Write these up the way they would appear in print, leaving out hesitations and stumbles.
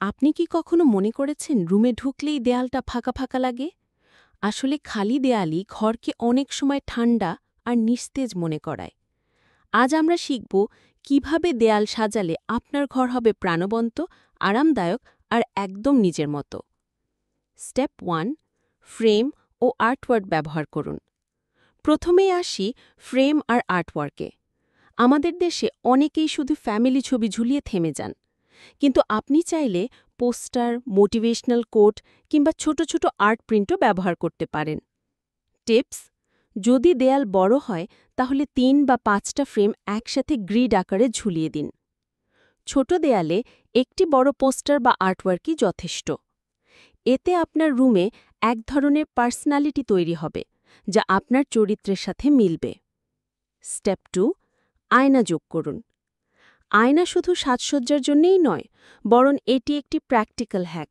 আপনি কি কখনো মনে করেছেন রুমে ঢুকলেই দেয়ালটা ফাঁকা ফাঁকা লাগে? আসলে খালি দেয়ালই ঘরকে অনেক সময় ঠান্ডা আর নিস্তেজ মনে করায়। আজ আমরা শিখব কিভাবে দেয়াল সাজালে আপনার ঘর হবে প্রাণবন্ত, আরামদায়ক আর একদম নিজের মতো। স্টেপ 1, ফ্রেম ও আর্টওয়ার্ক ব্যবহার করুন। প্রথমেই আসি ফ্রেম আর আর্টওয়ার্কে। আমাদের দেশে অনেকেই শুধু ফ্যামিলি ছবি ঝুলিয়ে থেমে যান, কিন্তু আপনি চাইলে পোস্টার, মোটিভেশনাল কোট কিংবা ছোট ছোট আর্ট প্রিন্টও ব্যবহার করতে পারেন। টিপস: যদি দেয়াল বড় হয় তাহলে 3 বা 5টা ফ্রেম একসাথে গ্রিড আকারে ঝুলিয়ে দিন। ছোট দেয়ালে একটি বড় পোস্টার বা আর্টওয়ার্কই যথেষ্ট। এতে আপনার রুমে এক ধরনের পার্সোনালিটি তৈরি হবে, যা আপনার চরিত্রের সাথে মিলবে। স্টেপ 2, আয়না যোগ করুন। আয়না শুধু সাজসজ্জার জন্যই নয়, বরং এটি একটি প্র্যাকটিক্যাল হ্যাক।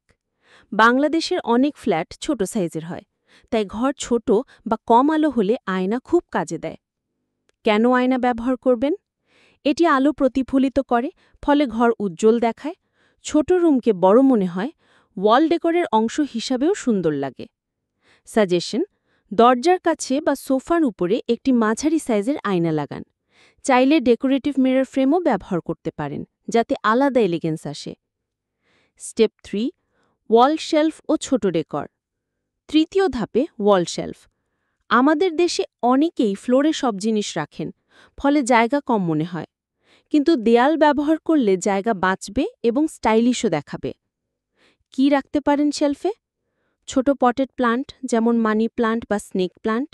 বাংলাদেশের অনেক ফ্ল্যাট ছোট সাইজের হয়, তাই ঘর ছোট বা কম আলো হলে আয়না খুব কাজে দেয়। কেন আয়না ব্যবহার করবেন? এটি আলো প্রতিফলিত করে, ফলে ঘর উজ্জ্বল দেখায়, ছোট রুমকে বড় মনে হয়, ওয়াল ডেকোরের অংশ হিসাবেও সুন্দর লাগে। সাজেশন: দরজার কাছে বা সোফার উপরে একটি মাঝারি সাইজের আয়না লাগান। চাইলে ডেকোরেটিভ মিরর ফ্রেমও ব্যবহার করতে পারেন, যাতে আলাদা এলিগেন্স আসে। স্টেপ 3, ওয়াল শেলফ ও ছোট ডেকর। তৃতীয় ধাপে ওয়াল শেলফ। আমাদের দেশে অনেকেই ফ্লোরে সব জিনিস রাখেন, ফলে জায়গা কম মনে হয়। কিন্তু দেয়াল ব্যবহার করলে জায়গা বাঁচবে এবং স্টাইলিশও দেখাবে। কি রাখতে পারেন শেলফে? ছোট পটেড প্লান্ট যেমন মানি প্লান্ট বা স্নেক প্লান্ট,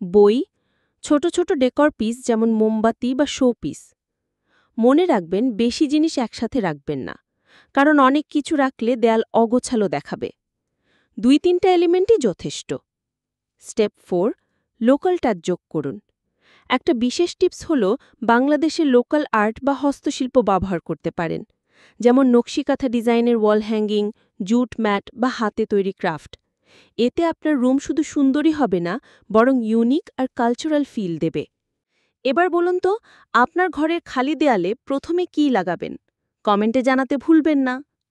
বই, ছোট ছোট ডেকর পিস যেমন মোমবাতি বা শো পিস। মনে রাখবেন, বেশি জিনিস একসাথে রাখবেন না, কারণ অনেক কিছু রাখলে দেয়াল অগোছালো দেখাবে। 2-3টা এলিমেন্টই যথেষ্ট। স্টেপ 4, লোকাল টাচ যোগ করুন। একটা বিশেষ টিপস হল বাংলাদেশের লোকাল আর্ট বা হস্তশিল্প ব্যবহার করতে পারেন, যেমন নকশিকাঁথা ডিজাইনের ওয়াল হ্যাঙ্গিং, জুট ম্যাট বা হাতে তৈরি ক্রাফট। এতে আপনার রুম শুধু সুন্দরই হবে না, বরং ইউনিক আর কালচারাল ফিল দেবে। এবার বলুন তো, আপনার ঘরের খালি দেয়ালে প্রথমে কী লাগাবেন? কমেন্টে জানাতে ভুলবেন না।